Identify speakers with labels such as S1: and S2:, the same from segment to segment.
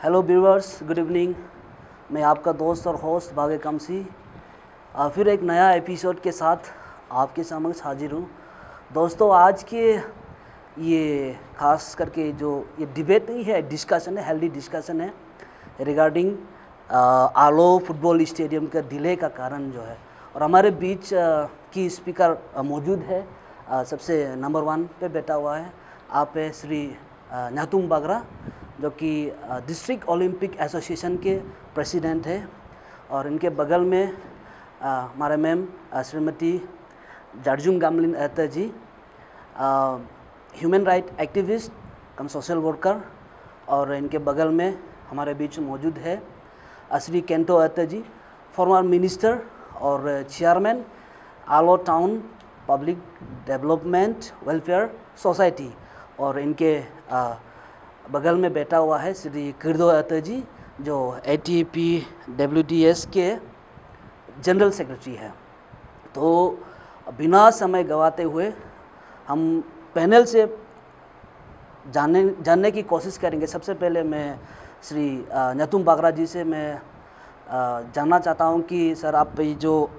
S1: Hello viewers, good evening. मैं आपका दोस्त और होस्ट बागे कमसी फिर एक नया एपिसोड के साथ आपके समक्ष हाजिर हूँ। दोस्तों, आज के ये खास करके जो ये डिबेट नहीं है, डिस्कशन है, हेल्दी डिस्कशन है रिगार्डिंग आलो फुटबॉल स्टेडियम का डिले का कारण जो है। और हमारे बीच की स्पीकर मौजूद है, सबसे नंबर 1 पे बैठा हुआ है। आप है श्री न्यातुम बागरा, जो कि डिस्ट्रिक्ट ओलंपिक एसोसिएशन के प्रेसिडेंट है। और इनके बगल में हमारे ma'am Shrimati Jarjung Gamlin Ehta ji, human right activist cum social worker. और इनके बगल में हमारे बीच मौजूद है श्री केंटो एहता जी, फॉर्मर मिनिस्टर और chairman Aalo town public development welfare society. और इनके बगल में बैठा हुआ है श्री किरदो एहता जी, जो ATP WDS के जनरल सेक्रेटरी है। तो बिना समय गंवाते हुए हम पैनल से जानने की कोशिश करेंगे। सबसे पहले मैं श्री न्यातुम बागरा जी से मैं जानना चाहता हूं कि सर, आप ये जो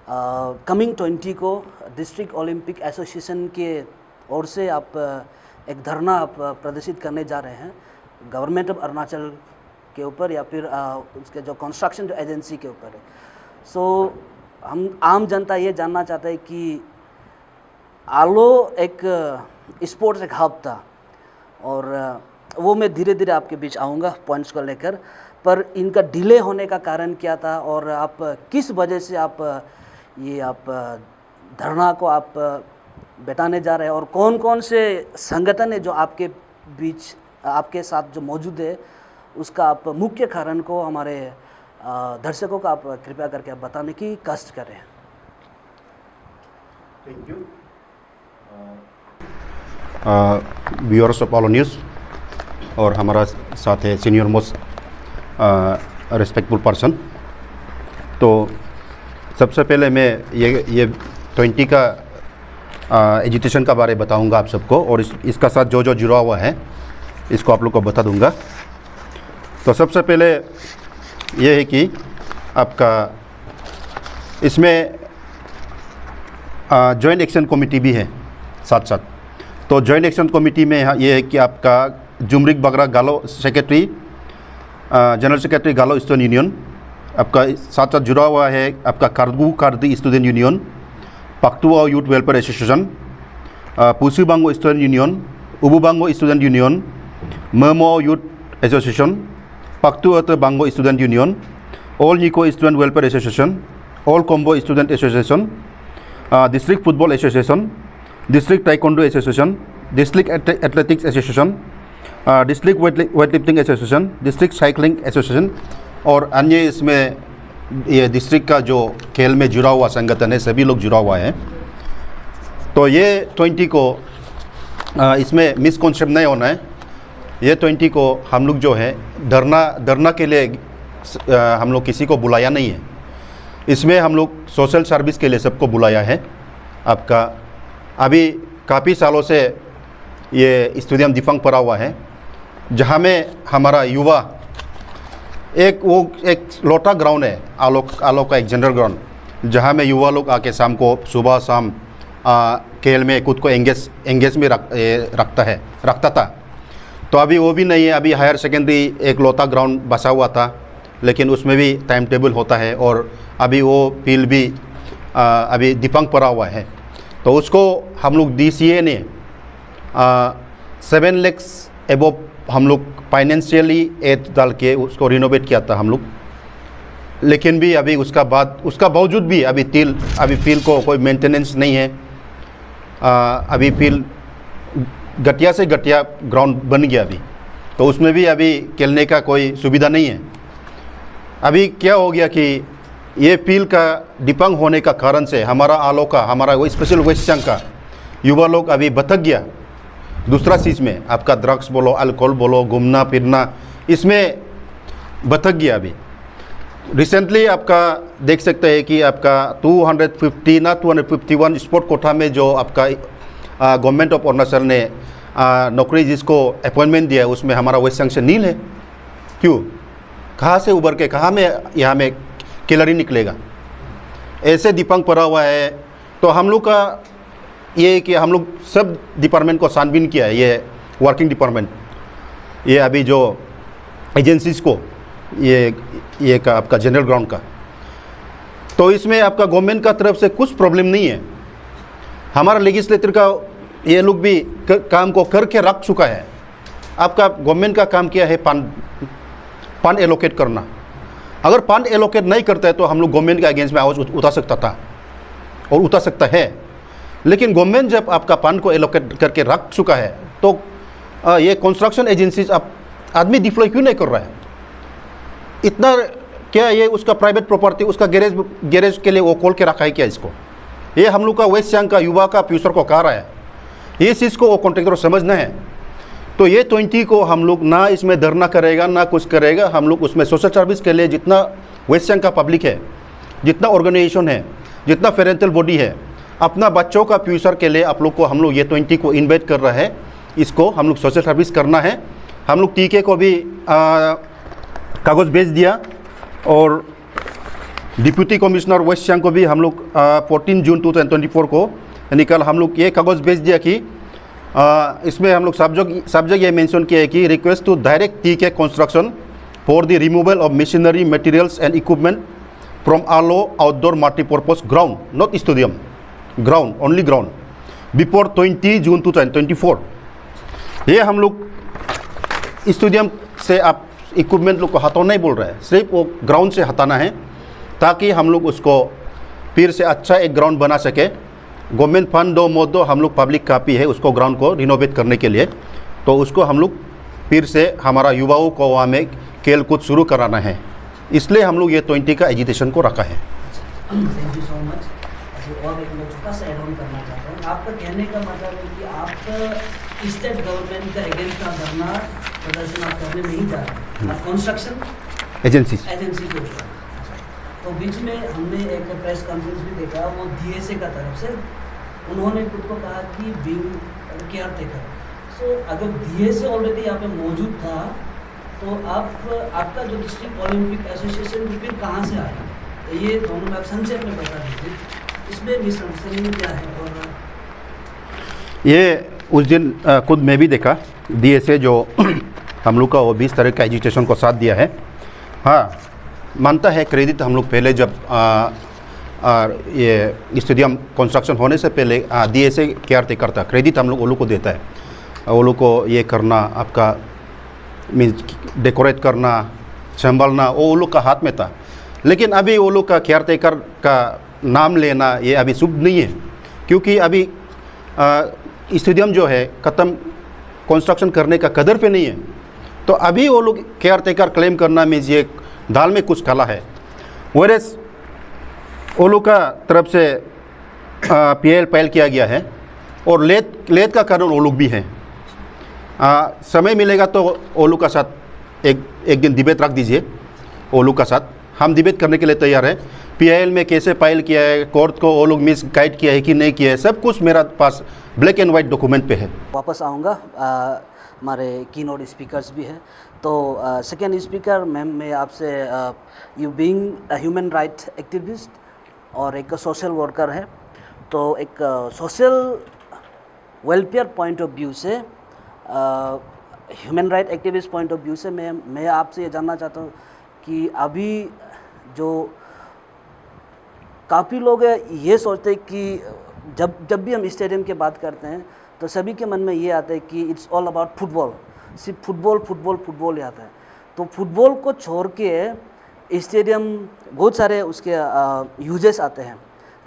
S1: कमिंग 20 को डिस्ट्रिक्ट ओलंपिक एसोसिएशन के ओर से आप एक धरना आप प्रदर्शित करने जा रहे हैं गवर्नमेंट ऑफ अरुणाचल के ऊपर, या फिर उसके जो कंस्ट्रक्शन जो एजेंसी के ऊपर है। सो हम आम जनता ये जानना चाहते हैं कि आलो एक स्पोर्ट्स एक हब था, और वो मैं धीरे धीरे आपके बीच आऊँगा पॉइंट्स को लेकर। पर इनका डिले होने का कारण क्या था, और आप किस वजह से आप धरना को आप बैठाने जा रहे हैं, और कौन कौन से संगठन है जो आपके बीच आपके साथ जो मौजूद है, उसका आप मुख्य कारण को हमारे दर्शकों को आप कृपया करके आप बताने की कष्ट करें।
S2: Thank you viewers of Alo news, और हमारा साथ है सीनियर मोस्ट रिस्पेक्टफुल पर्सन। तो सबसे पहले मैं ये 20 का एजुकेशन का बारे बताऊंगा आप सबको, और इसका साथ जो जुड़ा हुआ है इसको आप लोग को बता दूंगा। तो सबसे पहले ये है कि आपका इसमें जॉइंट एक्शन कमेटी भी है साथ साथ। तो जॉइंट एक्शन कमेटी में ये है कि आपका Jumrik Bagra Galo secretary, general secretary Galo student union, आपका साथ साथ जुड़ा हुआ है आपका Kargu Kardi student union, Paktua youth welfare association, Pusibango student union, Ububango student union, Mamo youth association, Paktua Bango student union, all Niko student welfare association, all Kombo student association, district football association, district taekwondo association, district athletics association, district weightlifting association, district cycling association, और अन्य इसमें ये district का जो खेल में जुड़ा हुआ संगठन है, सभी लोग जुड़ा हुआ है। तो ये 20 को इसमें मिसकॉन्सेप्ट नहीं होना है। ये 20 को हम लोग जो है धरना के लिए हम लोग किसी को बुलाया नहीं है। इसमें हम लोग सोशल सर्विस के लिए सबको बुलाया है। आपका अभी काफ़ी सालों से ये स्टेडियम डिफंग पड़ा हुआ है, जहाँ में हमारा युवा एक लोटा ग्राउंड है, आलो का एक जनरल ग्राउंड, जहाँ में युवा लोग आके शाम को सुबह शाम खेल में खुद को एंगेज में रखता था। तो अभी वो भी नहीं है। अभी हायर सेकेंडरी एक लोटा ग्राउंड बसा हुआ था, लेकिन उसमें भी टाइम टेबल होता है, और अभी वो फील्ड भी अभी डिफंग पड़ा हुआ है। तो उसको हम लोग DCA ने 7 लाख एबव हम लोग फाइनेंशियली एड डाल के उसको रिनोवेट किया था हम लोग। लेकिन भी अभी उसका बावजूद भी अभी फील्ड को कोई मेंटेनेंस नहीं है। अभी फील्ड घटिया से घटिया ग्राउंड बन गया अभी, तो उसमें भी अभी खेलने का कोई सुविधा नहीं है। अभी क्या हो गया कि ये फील्ड का डिफंग होने का कारण से हमारा वो स्पेशल वेस्ट चंग का युवा लोग अभी भटक गया दूसरा चीज़ में। आपका ड्रग्स बोलो, अल्कोहल बोलो, घूमना फिरना, इसमें भटक गया अभी। रिसेंटली आपका देख सकते हैं कि आपका 251 स्पोर्ट कोटा में जो आपका गवर्नमेंट ऑफ अरुणाचल ने नौकरी जिसको अपॉइंटमेंट दिया है, उसमें हमारा वेस्ट चंग से नील है। क्यों, कहाँ से उभर के कहाँ में यहाँ में खिलाड़ी निकलेगा, ऐसे दिपांग पड़ा हुआ है। तो हम लोग का ये कि हम लोग सब डिपार्टमेंट को छानबीन किया है, ये वर्किंग डिपार्टमेंट, ये अभी जो एजेंसीज को ये का आपका जनरल ग्राउंड का, तो इसमें आपका गवर्नमेंट का तरफ से कुछ प्रॉब्लम नहीं है। हमारा लेजिस्लेटर का ये लोग भी काम को करके रख चुका है। आपका गवर्नमेंट का काम क्या है, फंड एलोकेट करना। अगर फंड एलोकेट नहीं करता है तो हम लोग गवर्नमेंट के अगेंस्ट में आवाज़ उठा सकता था और उठा सकता है। लेकिन गवर्नमेंट जब आपका फंड को एलोकेट करके रख चुका है तो ये कंस्ट्रक्शन एजेंसीज आप आदमी डिप्लॉय क्यों नहीं कर रहा है? इतना क्या ये उसका प्राइवेट प्रॉपर्टी, उसका गैरेज के लिए वो खोल के रखा है क्या इसको? ये हम लोग का वेस्ट सियांग का युवा का फ्यूचर को कहा रहा है, ये चीज़ को वो कॉन्ट्रैक्टर समझना है। तो ये 20 को हम लोग ना इसमें धरना करेगा ना कुछ करेगा, हम लोग उसमें सोशल सर्विस के लिए जितना वेस्ट सियांग का पब्लिक है, जितना ऑर्गेनाइजेशन है, जितना पेरेंटल बॉडी है, अपना बच्चों का फ्यूचर के लिए आप लोग को हम लोग ये 20 को इन्वाइट कर रहा है। इसको हम लोग सोशल सर्विस करना है। हम लोग टीके को भी कागज़ भेज दिया और डिप्यूटी कमिश्नर वेस्ट सियांग को भी हम लोग 14 जून 2024 को निकल हम लोग ये कागज़ भेज दिया कि इसमें हम लोग सब जगह ये मेंशन किया है कि request to direct TK construction for the removal of machinery materials and equipment from Alo outdoor multipurpose ground, not stadium, ground, only ground, before 20 June 2024। ये हम लोग स्टेडियम से आप इक्विपमेंट लोग को हटाना नहीं बोल रहे हैं, सिर्फ वो ग्राउंड से हटाना है ताकि हम लोग उसको फिर से अच्छा एक ग्राउंड बना सके। गवर्नमेंट फंड दो मत दो, हम लोग पब्लिक कापी है उसको ग्राउंड को रिनोवेट करने के लिए, तो उसको हम लोग फिर से हमारा युवाओं को वहाँ में खेल कूद शुरू कराना है, इसलिए हम लोग ये 20 का एजिटेशन को रखा है।
S1: Thank you so much. और एक मैं छोटा सा एड ऑन करना चाहता हूँ, आपका कहने का मतलब है कि आप स्टेट गवर्नमेंट का अगेंस्ट का धरना प्रदर्शन आप करने नहीं जा रहे, आप कंस्ट्रक्शन एजेंसी के ऊपर। तो बीच में हमने एक प्रेस कॉन्फ्रेंस भी देखा, वो DSA का तरफ से उन्होंने खुद को कहा कि बीइंग केयर टेकर। सो अगर DSA ऑलरेडी यहाँ पे मौजूद था तो आपका जो डिस्ट्रिक्ट ओलंपिक एसोसिएशन फिर कहाँ से आया? तो ये दोनों आप संक्षेप में बता दीजिए, इसमें मिसअंडरस्टैंडिंग क्या है? और
S2: ये उस दिन खुद मैं भी देखा, DSA जो हम लोग का वो 20 तरह का एजुकेशन को साथ दिया है। हाँ, मानता है क्रेडिट हम लोग पहले जब ये स्टेडियम कंस्ट्रक्शन होने से पहले DSA केयर टेकर था, क्रेडिट हम लोग को देता है। वो लोग को ये करना, आपका मीन्स डेकोरेट करना, संभालना, वो लोग का हाथ में था। लेकिन अभी वो लोग का केयर टेकर का नाम लेना ये अभी शुभ नहीं है, क्योंकि अभी स्टेडियम जो है ख़त्म, कंस्ट्रक्शन करने का कदर पे नहीं है। तो अभी वो लोग केयर टेकर क्लेम करना मीन्स ये दाल में कुछ काला है। वेरेस वो लोग का तरफ से PL फाइल किया गया है और लेट का कारण वो लोग भी हैं। समय मिलेगा तो वो लोग का साथ एक दिन डिबेट रख दीजिए, वो लोग का साथ हम डिबेट करने के लिए तैयार हैं। PIL में कैसे फाइल किया है, कोर्ट को वो लोग मिस गाइड किया है कि नहीं किया है, सब कुछ मेरा पास ब्लैक एंड वाइट डॉक्यूमेंट पे है।
S1: वापस आऊँगा, हमारे कीनोट स्पीकर्स भी हैं। तो सेकेंड स्पीकर मैम, मैं आपसे you being a human right activist और एक सोशल वर्कर है, तो एक social welfare point of view से, human right activist point of view से मैं आपसे ये जानना चाहता हूँ कि अभी जो काफ़ी लोग ये सोचते हैं कि जब भी हम स्टेडियम की बात करते हैं तो सभी के मन में ये आता है कि इट्स ऑल अबाउट फुटबॉल, सिर्फ फुटबॉल ही आता है। तो फुटबॉल को छोड़ के स्टेडियम बहुत सारे उसके यूजेस आते हैं,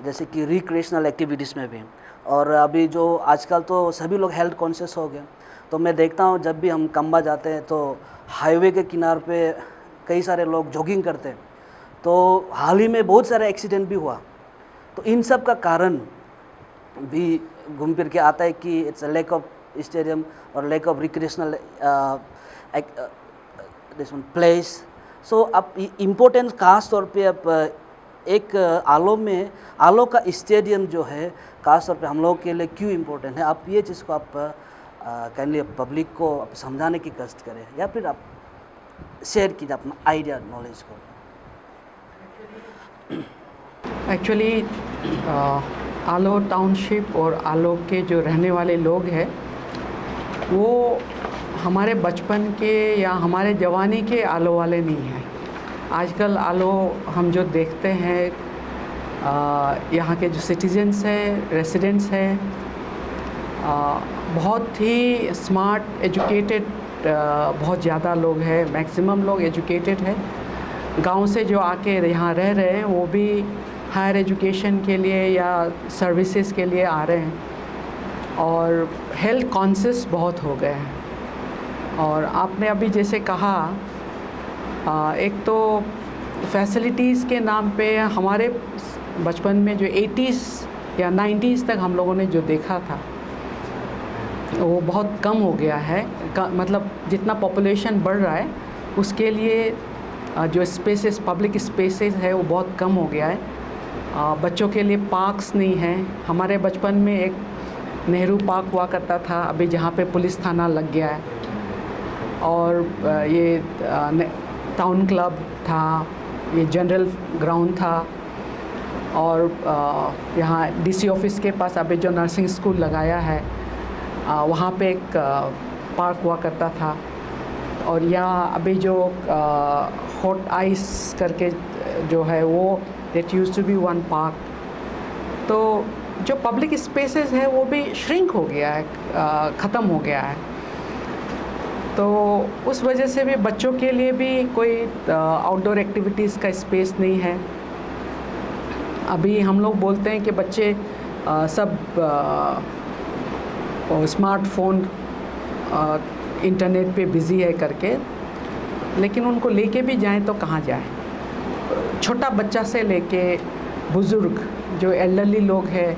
S1: जैसे कि रिक्रिएशनल एक्टिविटीज़ में भी। और अभी जो आजकल तो सभी लोग हेल्थ कॉन्शियस हो गए, तो मैं देखता हूँ जब भी हम कंबा जाते हैं तो हाईवे के किनारे पे कई सारे लोग जॉगिंग करते हैं। तो हाल ही में बहुत सारे एक्सीडेंट भी हुआ। तो इन सब का कारण भी घूम फिर के आता है कि it's a lack of stadium और lack of recreational this one place. So अब इम्पोर्टेंस खास तौर पे अब एक आलो का स्टेडियम जो है खास तौर पे हम लोग के लिए क्यों इम्पोर्टेंट है, आप ये चीज़ को आप काइंडली पब्लिक को आप समझाने की कष्ट करें, या फिर आप शेयर कीजिए अपना आइडिया नॉलेज को।
S3: एक्चुअली आलो टाउनशिप और आलो के जो रहने वाले लोग हैं वो हमारे बचपन के या हमारे जवानी के आलो वाले नहीं हैं। आजकल आलो हम जो देखते हैं यहाँ के जो सिटीजन्स हैं, रेसिडेंट्स हैं, बहुत ही स्मार्ट एजुकेटेड बहुत ज़्यादा लोग हैं, मैक्सिमम लोग एजुकेटेड हैं। गांव से जो आके यहाँ रह रहे हैं वो भी हायर एजुकेशन के लिए या सर्विसेज के लिए आ रहे हैं और हेल्थ कॉन्शियस बहुत हो गए हैं। और आपने अभी जैसे कहा एक तो फैसिलिटीज़ के नाम पे हमारे बचपन में जो 80s या 90s तक हम लोगों ने जो देखा था वो बहुत कम हो गया है। मतलब जितना पॉपुलेशन बढ़ रहा है उसके लिए जो स्पेसेस, पब्लिक स्पेसेस है वो बहुत कम हो गया है। बच्चों के लिए पार्क्स नहीं हैं। हमारे बचपन में एक नेहरू पार्क हुआ करता था, अभी जहाँ पे पुलिस थाना लग गया है। और ये टाउन क्लब था, ये जनरल ग्राउंड था। और यहाँ डीसी ऑफिस के पास अभी जो नर्सिंग स्कूल लगाया है वहाँ पे एक पार्क हुआ करता था। और यहाँ अभी जो हॉट आइस करके जो है वो that used to be one park. तो जो पब्लिक स्पेसेस है वो भी श्रिंक हो गया है, ख़त्म हो गया है। तो उस वजह से भी बच्चों के लिए भी कोई आउटडोर एक्टिविटीज़ का स्पेस नहीं है। अभी हम लोग बोलते हैं कि बच्चे सब स्मार्टफोन इंटरनेट पे बिज़ी है करके, लेकिन उनको लेके भी जाएं तो कहाँ जाएं। छोटा बच्चा से लेके बुज़ुर्ग जो एल्डरली लोग हैं,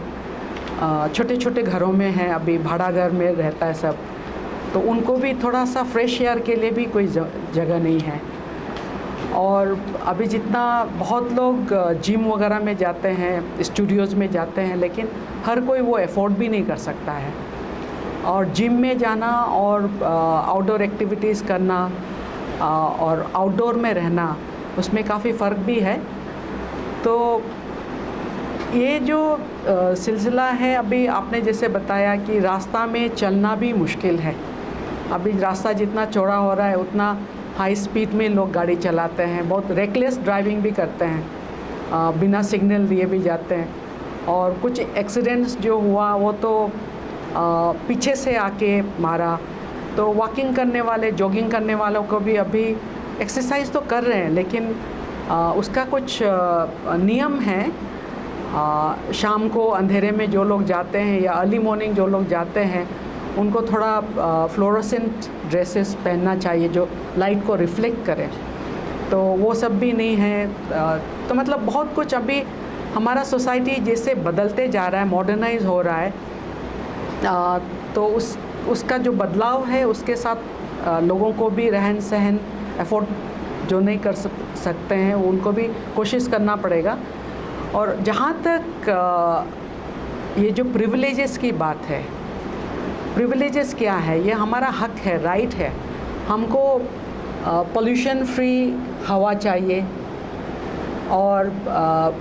S3: छोटे छोटे घरों में हैं, अभी भाड़ा घर में रहता है सब, तो उनको भी थोड़ा सा फ्रेश एयर के लिए भी कोई जगह नहीं है। और अभी जितना बहुत लोग जिम वगैरह में जाते हैं, स्टूडियोज़ में जाते हैं, लेकिन हर कोई वो अफोर्ड भी नहीं कर सकता है। और जिम में जाना और आउटडोर एक्टिविटीज़ करना और आउटडोर में रहना उसमें काफ़ी फ़र्क भी है। तो ये जो सिलसिला है, अभी आपने जैसे बताया कि रास्ता में चलना भी मुश्किल है। अभी रास्ता जितना चौड़ा हो रहा है उतना हाई स्पीड में लोग गाड़ी चलाते हैं, बहुत रेकलेस ड्राइविंग भी करते हैं, बिना सिग्नल दिए भी जाते हैं। और कुछ एक्सीडेंट्स जो हुआ वो तो पीछे से आके मारा। तो वॉकिंग करने वाले, जॉगिंग करने वालों को भी अभी एक्सरसाइज तो कर रहे हैं, लेकिन उसका कुछ नियम है। शाम को अंधेरे में जो लोग जाते हैं या अर्ली मॉर्निंग जो लोग जाते हैं उनको थोड़ा फ्लोरोसेंट ड्रेसेस पहनना चाहिए जो लाइट को रिफ्लेक्ट करें। तो वो सब भी नहीं है। तो मतलब बहुत कुछ अभी हमारा सोसाइटी जैसे बदलते जा रहा है, मॉडर्नाइज हो रहा है, तो उसका जो बदलाव है उसके साथ लोगों को भी रहन सहन अफोर्ड जो नहीं कर सकते हैं उनको भी कोशिश करना पड़ेगा। और जहाँ तक ये जो प्रिविलेजेस की बात है, प्रिविलेजेस क्या है? ये हमारा हक है, राइट है। हमको पोल्यूशन फ्री हवा चाहिए और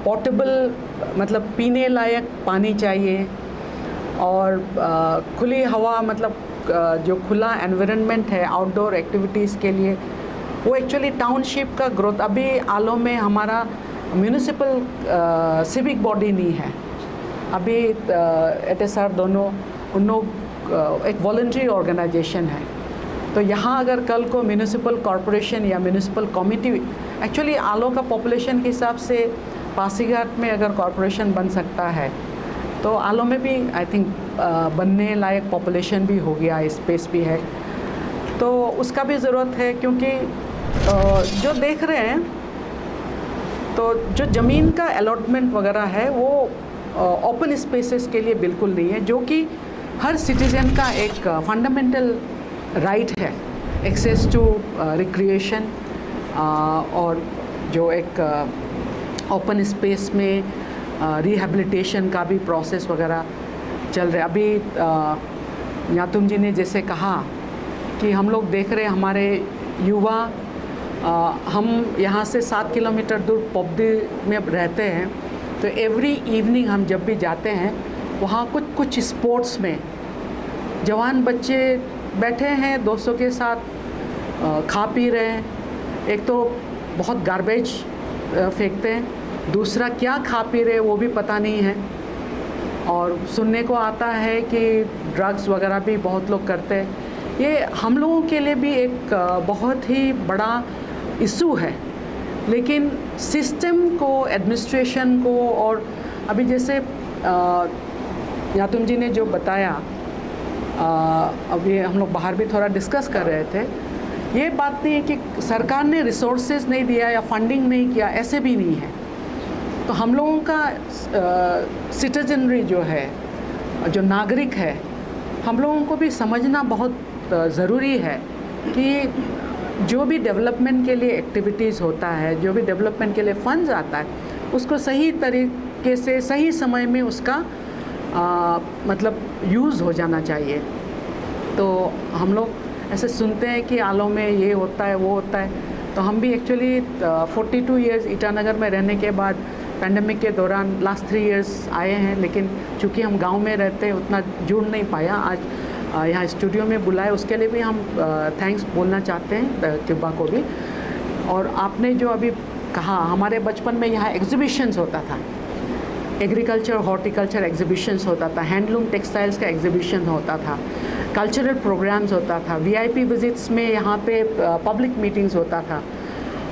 S3: पोर्टेबल मतलब पीने लायक पानी चाहिए और खुली हवा, मतलब जो खुला एनवायरनमेंट है आउटडोर एक्टिविटीज़ के लिए, वो एक्चुअली टाउनशिप का ग्रोथ। अभी आलो में हमारा म्यूनिसिपल सिविक बॉडी नहीं है। अभी एटएसआर दोनों उन लोग एक वॉलंटरी ऑर्गेनाइजेशन है। तो यहाँ अगर कल को म्यूनिसिपल कॉरपोरेशन या म्यूनिसिपल कमिटी, एक्चुअली आलो का पॉपुलेशन के हिसाब से पासीघाट में अगर कॉरपोरेशन बन सकता है तो आलो में भी आई थिंक बनने लायक पॉपुलेशन भी हो गया, स्पेस भी है। तो उसका भी ज़रूरत है, क्योंकि जो देख रहे हैं तो जो ज़मीन का अलॉटमेंट वगैरह है वो ओपन स्पेसेस के लिए बिल्कुल नहीं है, जो कि हर सिटीज़न का एक फंडामेंटल राइट है, एक्सेस टू रिक्रिएशन। और जो एक ओपन स्पेस में रिहैबिलिटेशन का भी प्रोसेस वगैरह चल रहा है। अभी यातुम जी ने जैसे कहा कि हम लोग देख रहे हैं हमारे युवा हम यहाँ से 7 किलोमीटर दूर पोपदी में रहते हैं, तो एवरी इवनिंग हम जब भी जाते हैं वहाँ कुछ स्पोर्ट्स में जवान बच्चे बैठे हैं दोस्तों के साथ, खा पी रहे हैं। एक तो बहुत गार्बेज फेंकते हैं, दूसरा क्या खा पी रहे वो भी पता नहीं है। और सुनने को आता है कि ड्रग्स वगैरह भी बहुत लोग करते हैं। ये हम लोगों के लिए भी एक बहुत ही बड़ा इशू है, लेकिन सिस्टम को, एडमिनिस्ट्रेशन को, और अभी जैसे यातुम जी ने जो बताया, अभी हम लोग बाहर भी थोड़ा डिस्कस कर रहे थे, ये बात नहीं है कि सरकार ने रिसोर्सेज नहीं दिया या फंडिंग नहीं किया, ऐसे भी नहीं है। तो हम लोगों का सिटीजनरी जो है, जो नागरिक है, हम लोगों को भी समझना बहुत ज़रूरी है कि जो भी डेवलपमेंट के लिए एक्टिविटीज़ होता है, जो भी डेवलपमेंट के लिए फंड्स आता है, उसको सही तरीके से सही समय में उसका मतलब यूज़ हो जाना चाहिए। तो हम लोग ऐसे सुनते हैं कि आलो में ये होता है वो होता है, तो हम भी एक्चुअली 42 इयर्स ईटानगर में रहने के बाद पैंडमिक के दौरान लास्ट 3 इयर्स आए हैं, लेकिन चूँकि हम गांव में रहते हैं उतना जुड़ नहीं पाया। आज यहाँ स्टूडियो में बुलाए, उसके लिए भी हम थैंक्स बोलना चाहते हैं क्यूबा को भी। और आपने जो अभी कहा, हमारे बचपन में यहाँ एग्जीबिशंस होता था, एग्रीकल्चर हॉर्टिकल्चर एग्जीबिशंस होता था, हैंडलूम टेक्सटाइल्स का एग्जीबिशन होता था, कल्चरल प्रोग्राम्स होता था, वीआईपी विजिट्स में यहाँ पे पब्लिक मीटिंग्स होता था,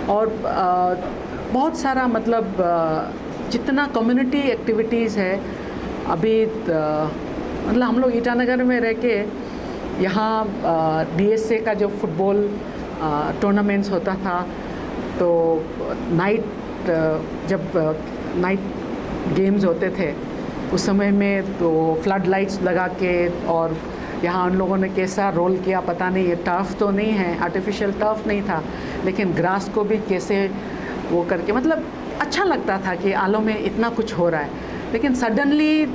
S3: और बहुत सारा मतलब जितना कम्युनिटी एक्टिविटीज़ है अभी मतलब हम लोग ईटानगर में रह के यहाँ डीएसए का जो फुटबॉल टूर्नामेंट्स होता था, तो नाइट जब नाइट गेम्स होते थे उस समय में, तो फ्लड लाइट्स लगा के, और यहाँ उन लोगों ने कैसा रोल किया पता नहीं। ये टर्फ तो नहीं है, आर्टिफिशियल टर्फ नहीं था, लेकिन ग्रास को भी कैसे वो करके, मतलब अच्छा लगता था कि आलो में इतना कुछ हो रहा है। लेकिन सडनली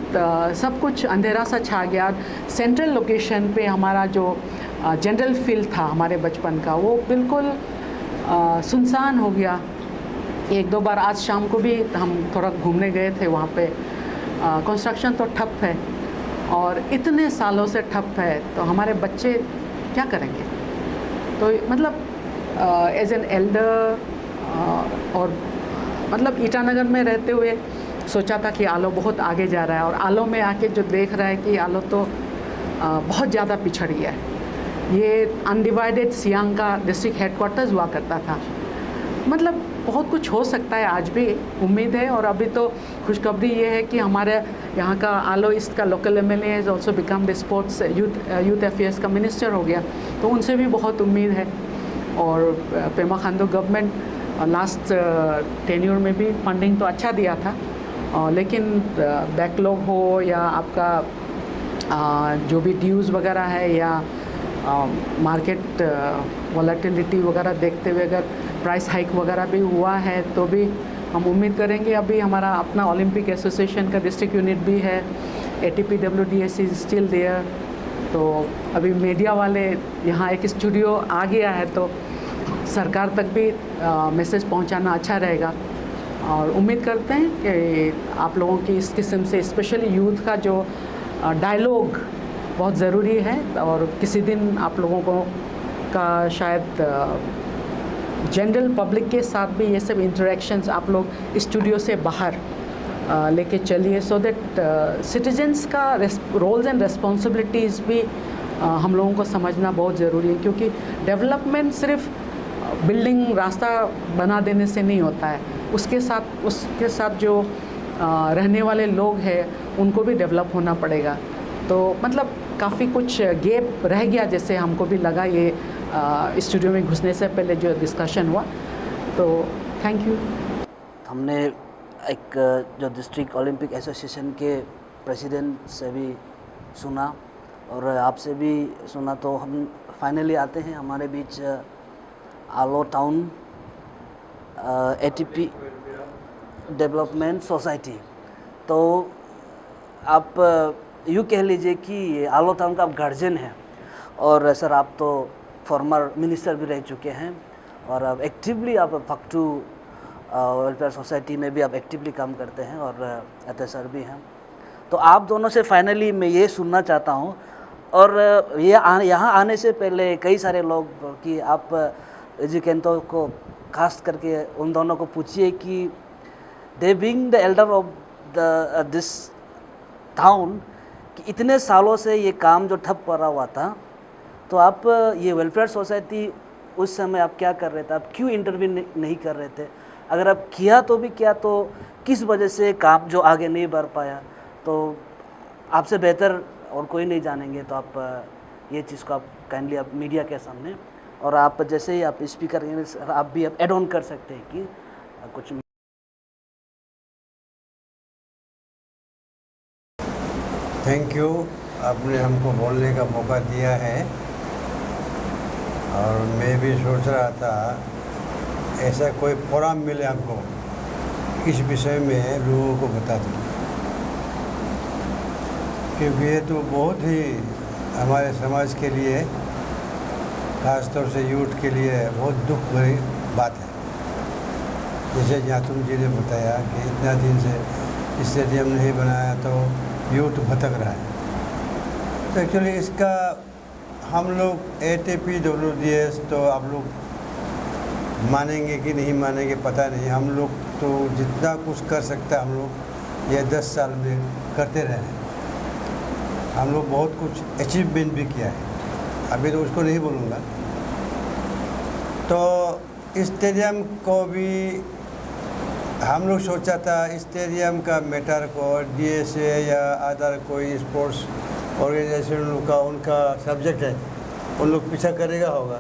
S3: सब कुछ अंधेरा सा छा गया। सेंट्रल लोकेशन पे हमारा जो जनरल फील्ड था हमारे बचपन का, वो बिल्कुल सुनसान हो गया। 1-2 बार आज शाम को भी हम थोड़ा घूमने गए थे वहाँ पे। कंस्ट्रक्शन तो ठप है, और इतने सालों से ठप है, तो हमारे बच्चे क्या करेंगे? तो मतलब एज एन एल्डर और मतलब ईटानगर में रहते हुए सोचा था कि आलो बहुत आगे जा रहा है, और आलो में आके जो देख रहा है कि आलो तो बहुत ज़्यादा पिछड़ गया है। ये अनडिवाइडेड सियांग का डिस्ट्रिक्ट हेडक्वार्टर्स हुआ करता था। मतलब बहुत कुछ हो सकता है, आज भी उम्मीद है। और अभी तो खुशखबरी ये है कि हमारे यहाँ का आलो ईस्ट का local MLA has also become the sports youth affairs का मिनिस्टर हो गया, तो उनसे भी बहुत उम्मीद है। और Pema Khandu government last tenure में भी फंडिंग तो अच्छा दिया था, लेकिन बैकलॉग हो या आपका जो भी ड्यूज़ वगैरह है या मार्केट वॉलेटिलिटी वगैरह देखते हुए अगर प्राइस हाइक वगैरह भी हुआ है, तो भी हम उम्मीद करेंगे। अभी हमारा अपना ओलंपिक एसोसिएशन का डिस्ट्रिक्ट यूनिट भी है, ATPWDS इज स्टिल देयर। तो अभी मीडिया वाले यहाँ एक स्टूडियो आ गया है, तो सरकार तक भी मैसेज पहुँचाना अच्छा रहेगा। और उम्मीद करते हैं कि आप लोगों की इस किस्म से, स्पेशली यूथ का जो डायलॉग बहुत ज़रूरी है, और किसी दिन आप लोगों को का शायद जनरल पब्लिक के साथ भी ये सब इंटरेक्शंस आप लोग स्टूडियो से बाहर लेके चलिए, सो दैट सिटीजन्स का रोल्स एंड रिस्पॉन्सिबिलिटीज़ भी हम लोगों को समझना बहुत ज़रूरी है। क्योंकि डेवलपमेंट सिर्फ बिल्डिंग रास्ता बना देने से नहीं होता है, उसके साथ जो रहने वाले लोग हैं उनको भी डेवलप होना पड़ेगा। तो मतलब काफ़ी कुछ गैप रह गया जैसे हमको भी लगा ये स्टूडियो में घुसने से पहले जो डिस्कशन हुआ। तो थैंक यू।
S1: हमने एक जो डिस्ट्रिक्ट ओलंपिक एसोसिएशन के प्रेसिडेंट से भी सुना और आपसे भी सुना, तो हम फाइनली आते हैं हमारे बीच आलो टाउन ATP डेवलपमेंट सोसाइटी। तो आप यूँ कह लीजिए कि ये आलो टाउन का आप गार्जियन हैं, और सर आप तो फॉर्मर मिनिस्टर भी रह चुके हैं, और अब एक्टिवली आप फक्टू वेलफेयर सोसाइटी में भी आप एक्टिवली काम करते हैं और अतः सर भी हैं। तो आप दोनों से फाइनली मैं ये सुनना चाहता हूँ, और यहाँ आने से पहले कई सारे लोग कि आप एजुकेंटो को खास करके उन दोनों को पूछिए कि they being the Elder of this town, कि इतने सालों से ये काम जो ठप पड़ा हुआ था, तो आप ये वेलफेयर सोसाइटी उस समय आप क्या कर रहे थे, आप क्यों इंटरव्यू नहीं कर रहे थे, अगर आप किया तो भी क्या, तो किस वजह से काम जो आगे नहीं बढ़ पाया, तो आपसे बेहतर और कोई नहीं जानेंगे। तो आप ये चीज़ को आप काइंडली आप मीडिया के सामने, और आप जैसे ही आप स्पीकर आप भी आप एड ऑन कर सकते हैं कि कुछ।
S4: थैंक यू, आपने हमको बोलने का मौका दिया है। और मैं भी सोच रहा था ऐसा कोई फोरम मिले हमको, इस विषय में लोगों को बता दूँ, क्योंकि ये तो बहुत ही हमारे समाज के लिए, खासतौर से यूथ के लिए बहुत दुख भरी बात है। जैसे जातुम जी ने बताया कि इतना दिन से स्टेडियम नहीं बनाया तो यूथ भटक रहा है। तो एक्चुअली इसका हम लोग ATPWDS तो आप लोग मानेंगे कि नहीं मानेंगे पता नहीं, हम लोग तो जितना कुछ कर सकता हम लोग ये 10 साल में करते रहे हैं। हम लोग बहुत कुछ अचीवमेंट भी किया है, अभी तो उसको नहीं बोलूँगा। तो स्टेडियम को भी हम लोग सोचा था, स्टेडियम का मैटर को DSA या अदर कोई स्पोर्ट्स ऑर्गेनाइजेशन का उनका सब्जेक्ट है, उन लोग पीछा करेगा होगा।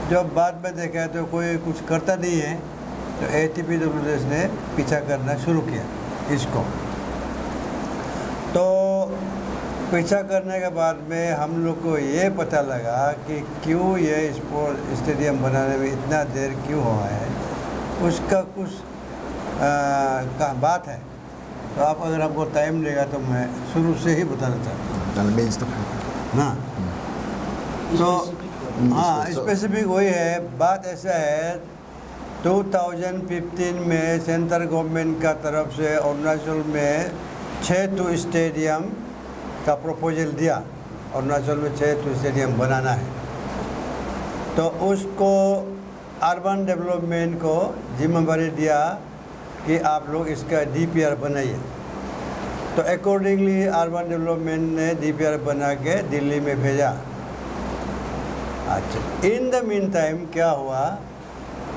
S4: जब बाद में देखा तो कोई कुछ करता नहीं है, तो ATPWDS ने पीछा करना शुरू किया इसको। तो पीछा करने के बाद में हम लोग को ये पता लगा कि क्यों ये स्पोर्ट स्टेडियम बनाने में इतना देर क्यों हुआ है, उसका कुछ का बात है। तो आप अगर आपको टाइम लेगा तो मैं शुरू से ही बताना चाहता हूँ ना। तो हाँ, स्पेसिफिक वही है। बात ऐसा है, 2015 में सेंट्रल गवर्नमेंट का तरफ से अरुणाचल में 6 स्टेडियम का प्रपोजल दिया। अरुणाचल में 6 स्टेडियम बनाना है, तो उसको अर्बन डेवलपमेंट को जिम्मेदारी दिया कि आप लोग इसका DPR बनाइए। तो अकॉर्डिंगली अर्बन डेवलपमेंट ने DPR बना के दिल्ली में भेजा। अच्छा, इन द मीन टाइम क्या हुआ,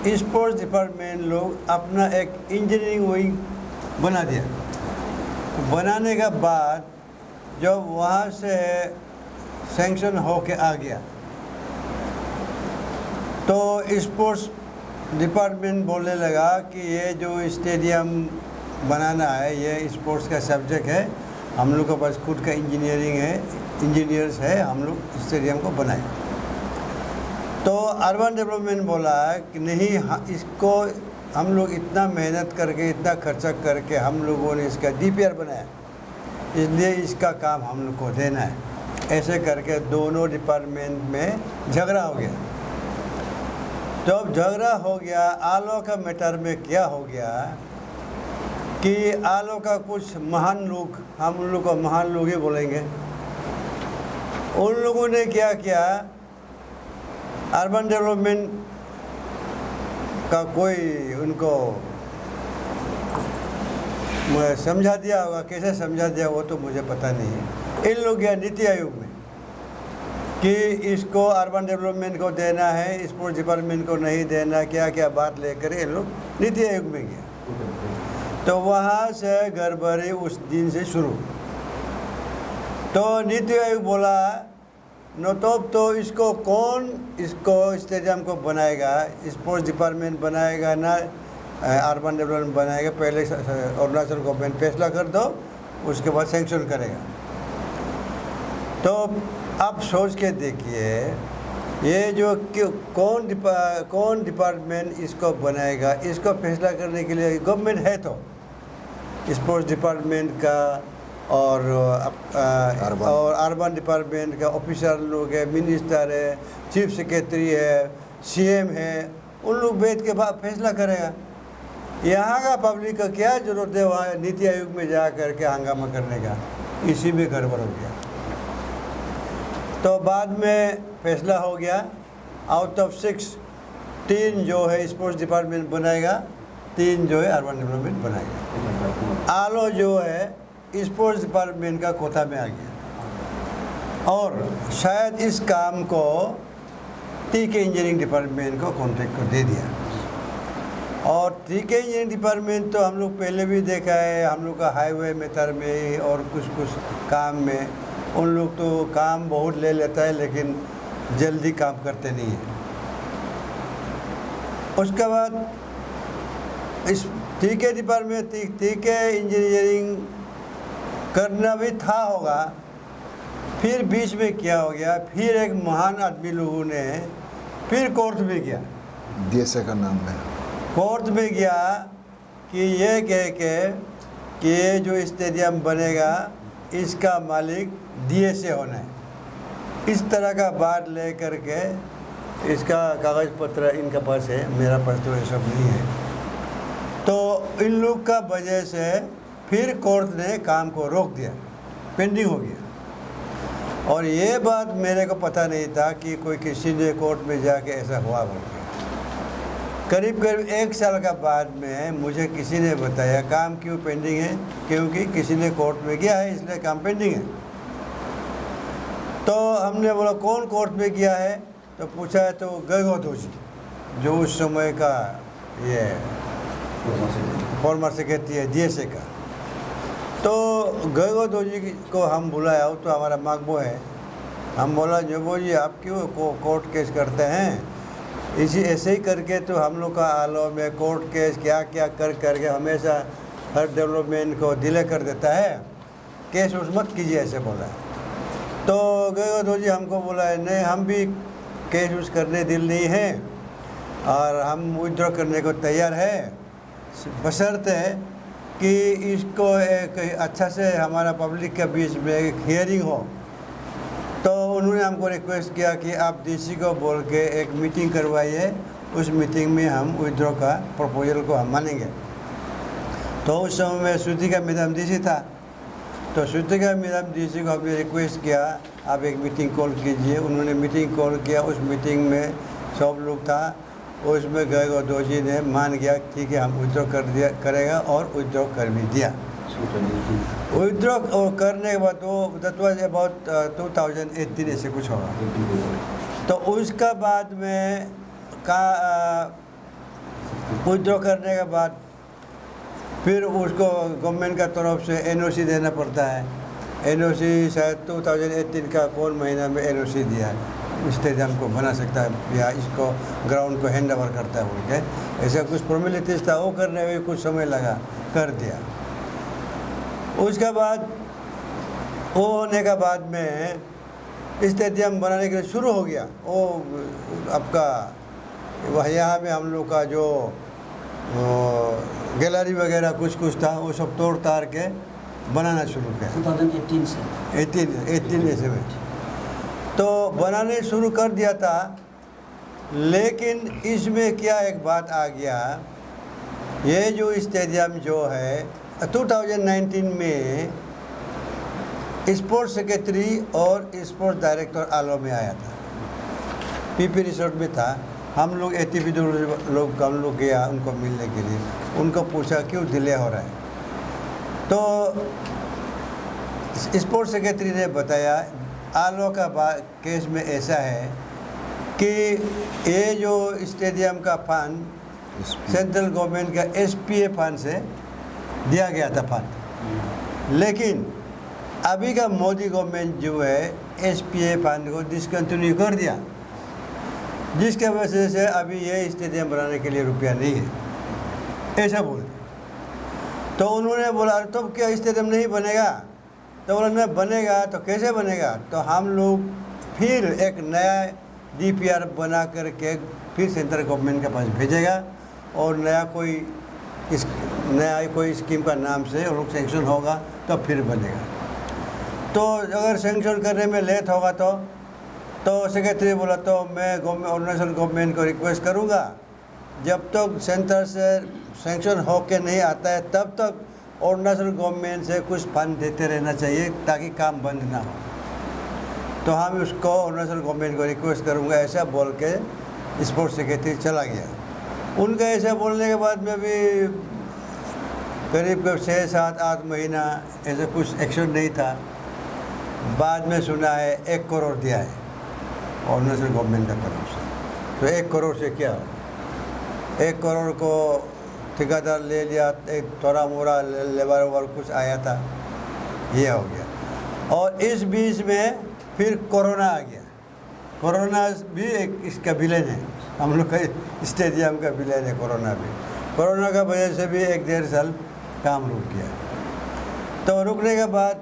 S4: स्पोर्ट्स डिपार्टमेंट लोग अपना एक इंजीनियरिंग विंग बना दिया। बनाने के बाद जब वहाँ से सैंक्शन होके आ गया, तो स्पोर्ट्स डिपार्टमेंट बोलने लगा कि ये जो स्टेडियम बनाना है ये स्पोर्ट्स का सब्जेक्ट है, हम लोग के पास खुद का इंजीनियर्स है, हम लोग स्टेडियम को बनाए। तो अर्बन डेवलपमेंट बोला कि नहीं, इसको हम लोग इतना मेहनत करके, इतना खर्चा करके हम लोगों ने इसका DPR बनाया, इसलिए इसका काम हम लोग को देना है। ऐसे करके दोनों डिपार्टमेंट में झगड़ा हो गया। जब झगड़ा हो गया, आलो का मैटर में क्या हो गया कि आलो का कुछ महान लोग, हम लोग को महान लोग ही बोलेंगे, उन लोगों ने क्या किया, अर्बन डेवलपमेंट का कोई उनको समझा दिया होगा, कैसे समझा दिया वो तो मुझे पता नहीं। इन लोग गया नीति आयोग में कि इसको अर्बन डेवलपमेंट को देना है, स्पोर्ट्स डिपार्टमेंट को नहीं देना, क्या क्या बात लेकर ये लोग नीति आयोग में गया। तो वहाँ से गड़बड़ी उस दिन से शुरू। तो नीति आयोग बोला न तो इसको कौन इसको स्टेडियम को बनाएगा, स्पोर्ट्स डिपार्टमेंट बनाएगा ना अर्बन डेवलपमेंट बनाएगा, पहले अरुणाचल गवर्नमेंट फैसला कर दो, उसके बाद सैंक्शन करेगा। तो आप सोच के देखिए, ये जो कौन डिपार्टमेंट इसको बनाएगा, इसको फैसला करने के लिए गवर्नमेंट है तो स्पोर्ट्स डिपार्टमेंट का और अर्बन डिपार्टमेंट का ऑफिसर लोग है, मिनिस्टर है, चीफ सेक्रेटरी है, सीएम है, उन लोग बैठ के फैसला करेगा। यहाँ का पब्लिक का क्या जरूरत है वहाँ नीति आयोग में जा करके हंगामा करने का? इसी में गड़बड़ हो गया। तो बाद में फैसला हो गया, आउट ऑफ 6 3 जो है स्पोर्ट्स डिपार्टमेंट बनाएगा, 3 जो है अर्बन डेवलपमेंट बनाएगा। आलो जो है स्पोर्ट्स डिपार्टमेंट का कोटा में आ गया और शायद इस काम को टीके इंजीनियरिंग डिपार्टमेंट को कॉन्ट्रैक्ट को दे दिया। और टीके इंजीनियरिंग डिपार्टमेंट तो हम लोग पहले भी देखा है, हम लोग का हाईवे मेथड में और कुछ काम में उन लोग तो काम बहुत ले लेता है लेकिन जल्दी काम करते नहीं है। उसके बाद इस टीके डिपार्टमेंट टीके इंजीनियरिंग करना भी था होगा, फिर बीच में क्या हो गया, फिर एक महान आदमी लोगों ने फिर कोर्ट में गया,
S5: डीएसए का नाम है,
S4: कोर्ट में गया कि ये कह के कि ये जो स्टेडियम बनेगा इसका मालिक डीएसए होना है। इस तरह का बात ले करके इसका कागज़ पत्र इनके पास है, मेरा पास तो ये सब नहीं है। तो इन लोग का वजह से फिर कोर्ट ने काम को रोक दिया, पेंडिंग हो गया। और ये बात मेरे को पता नहीं था कि कोई किसी ने कोर्ट में जाके ऐसा हुआ बोल के। करीब 1 साल का बाद में मुझे किसी ने बताया काम क्यों पेंडिंग है, क्योंकि किसी ने कोर्ट में गया है इसलिए काम पेंडिंग है। तो हमने बोला कौन कोर्ट में गया है, तो पूछा है तो गैगो दोषी जो उस समय का ये फॉर्मर सेक्रेटरी है डीएसए का। तो गैगो दोषी को हम बुलाया, तो हमारा मागबो है। हम बोला जोबो जी आप क्यों कोर्ट केस करते हैं, इसी ऐसे ही करके तो हम लोग का आलो में कोर्ट केस क्या क्या कर करके हमेशा हर डेवलपमेंट को डिले कर देता है, केस उस मत कीजिए ऐसे बोला। तो गए तो जी हमको बोला है नहीं हम भी केस उस करने दिल नहीं है और हम विड्रॉ करने को तैयार है, बशर्ते कि इसको एक अच्छा से हमारा पब्लिक के बीच में एक हियरिंग हो। तो उन्होंने हमको रिक्वेस्ट किया कि आप डीसी को बोल के एक मीटिंग करवाइए, उस मीटिंग में हम विड्रॉ का प्रपोजल को हम मानेंगे। तो उस समय में श्रुतिका मैडम डीसी था, तो श्रुतिका मैडम डीसी को हमने रिक्वेस्ट किया आप एक मीटिंग कॉल कीजिए। उन्होंने मीटिंग कॉल किया, उस मीटिंग में सब लोग था, उसमें गए दोषी ने मान गया ठीक है हम विड्रॉ करेगा और विड्रॉ कर भी दिया। विड्रॉ करने के बाद वो दैट वाज अबाउट 2018 ऐसे कुछ होगा। तो उसका बाद में का विड्रॉ करने के बाद फिर उसको गवर्नमेंट का तरफ से एनओसी देना पड़ता है। एनओसी शायद 2018 का कौन महीना में एनओसी दिया है, स्टेडियम को बना सकता है या इसको ग्राउंड को हैंड ओवर करता है बोल के, ऐसा कुछ फॉर्मेलिटीज था, वो करने में कुछ समय लगा, कर दिया। उसके बाद वो होने के बाद में स्टेडियम बनाने के लिए शुरू हो गया। वो आपका वह यहाँ में हम लोग का जो गैलरी वगैरह कुछ था वो सब तोड़ ताड़ के बनाना शुरू किया
S1: 2018 से
S4: 18 ऐसे में। तो बनाने शुरू कर दिया था, लेकिन इसमें क्या एक बात आ गया, ये जो स्टेडियम जो है 2019 में स्पोर्ट्स सेक्रेटरी और स्पोर्ट्स डायरेक्टर आलो में आया था, पीपी रिसोर्ट में था। हम लोग एटीपी लोग हम लोग गया उनको मिलने के लिए, उनको पूछा क्यों डिले हो रहा है। तो स्पोर्ट्स सेक्रेटरी ने बताया आलो का केस में ऐसा है कि ये जो स्टेडियम का फंड सेंट्रल गवर्नमेंट का एसपीए फंड से दिया गया था फंड, लेकिन अभी का मोदी गवर्नमेंट जो है एसपीए फंड को डिसकंटिन्यू कर दिया, जिसके वजह से अभी ये स्टेडियम बनाने के लिए रुपया नहीं है, ऐसा बोल। तो उन्होंने बोला तो क्या स्टेडियम नहीं बनेगा, तो बोला नहीं बनेगा, तो कैसे बनेगा। तो हम लोग फिर एक नया डीपीआर बना करके फिर सेंट्रल गवर्नमेंट के पास भेजेगा और नया कोई स्कीम का नाम से और सेंक्शन होगा तो फिर बनेगा। तो अगर सेंक्शन करने में लेट होगा तो तो सेक्रेटरी बोला तो मैं अरुणाचल गवर्नमेंट को रिक्वेस्ट करूँगा, जब तक सेंटर से सैंक्शन होके नहीं आता है तब तक अरुणाचल गवर्नमेंट से कुछ फंड देते रहना चाहिए ताकि काम बंद ना हो। तो हम उसको अरुणाचल गवर्नमेंट को रिक्वेस्ट करूँगा ऐसा बोल के स्पोर्ट्स सेक्रेटरी चला गया। उनका ऐसा बोलने के बाद में भी करीब 6-7-8 महीना ऐसा कुछ एक्शन नहीं था। बाद में सुना है 1 करोड़ दिया है अरुणाचल गवर्नमेंट की तरफ से। तो 1 करोड़ से क्या हो, 1 करोड़ को ठेकेदार ले लिया, एक थोड़ा मोड़ा लेबर और कुछ आया था, ये हो गया। और इस बीच में फिर कोरोना आ गया। कोरोना भी एक इसका विलेन है, हम लोग का स्टेडियम का विलेन है कोरोना भी। कोरोना का वजह से भी 1-1.5 साल काम रुक गया। तो रुकने के बाद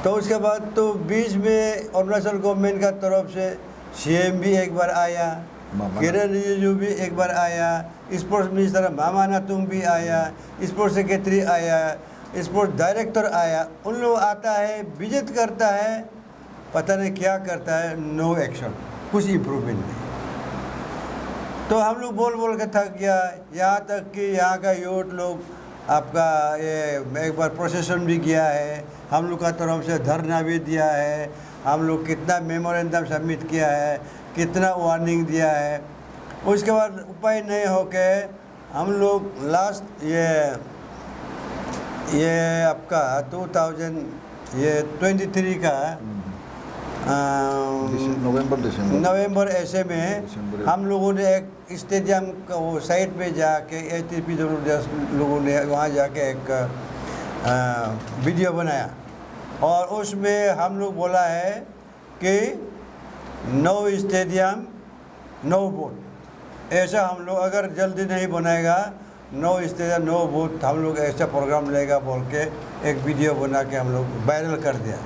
S4: उसके बाद तो बीच में अरुणाचल गवर्नमेंट का तरफ से सीएम भी एक बार आया, किरण रिजिजू भी एक बार आया, स्पोर्ट्स मिनिस्टर मामा नातुंग भी आया, स्पोर्ट्स सेक्रेटरी आया, स्पोर्ट्स डायरेक्टर आया। उन लोग आता है, विजिट करता है, पता नहीं क्या करता है, नो एक्शन, कुछ इम्प्रूवमेंट नहीं। तो हम लोग बोल के थक गया। यहाँ तक कि यहाँ का यूथ लोग आपका ये एक बार प्रोसेसन भी किया है, हम लोग का तरफ से धरना भी दिया है, हम लोग कितना मेमोरेंडम सबमिट किया है, कितना वार्निंग दिया है। उसके बाद उपाय नहीं होके हम लोग लास्ट ये आपका 2023 का नवंबर ऐसे में हम लोगों ने एक स्टेडियम का वो साइट पे जाके ATPWS लोगों ने वहाँ जाके एक वीडियो बनाया और उसमें हम लोग बोला है कि नो स्टेडियम नो वोट। ऐसा हम लोग अगर जल्दी नहीं बनाएगा, नो स्टेडियम नो वोट, हम लोग ऐसा प्रोग्राम लेगा बोल के एक वीडियो बना के हम लोग वायरल कर दिया।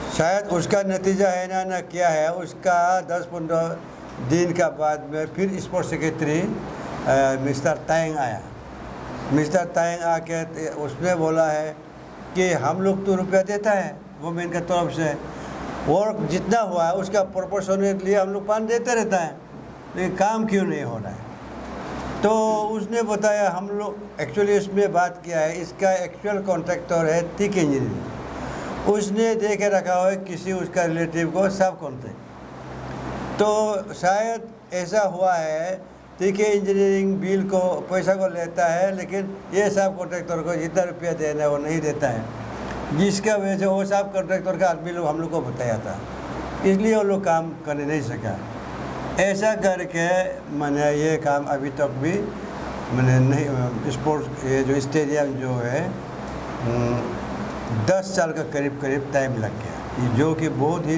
S4: शायद उसका नतीजा है ना क्या है, उसका 10-15 दिन का बाद में फिर स्पोर्ट्स सेक्रेटरी मिस्टर तायंग आया। मिस्टर तायंग आके उसने बोला है कि हम लोग तो रुपया देता है गवर्नमेंट की तरफ से, वर्क जितना हुआ है उसका प्रोपोर्शनेटली हम लोग फंड देते रहता है, लेकिन काम क्यों नहीं हो रहा है। तो उसने बताया, हम लोग एक्चुअली इसमें बात किया है, इसका एक्चुअल कॉन्ट्रैक्टर है टिक इंजीनियरिंग, उसने दे के रखा हुआ है किसी उसका रिलेटिव को सब कॉन्ट्रैक्ट। तो शायद ऐसा हुआ है टिक इंजीनियरिंग बिल को पैसा को लेता है, लेकिन ये सब कॉन्ट्रैक्टर को जितना रुपया देना है वो नहीं देता है, जिसका वजह से वो सब कॉन्ट्रैक्टर का आदमी लोग हम लोग को बताया था, इसलिए वो लोग काम करने नहीं सका। ऐसा करके मैंने ये काम अभी तक भी मैंने नहीं, स्पोर्ट्स ये जो स्टेडियम जो है 10 साल का करीब टाइम लग गया, जो कि बहुत ही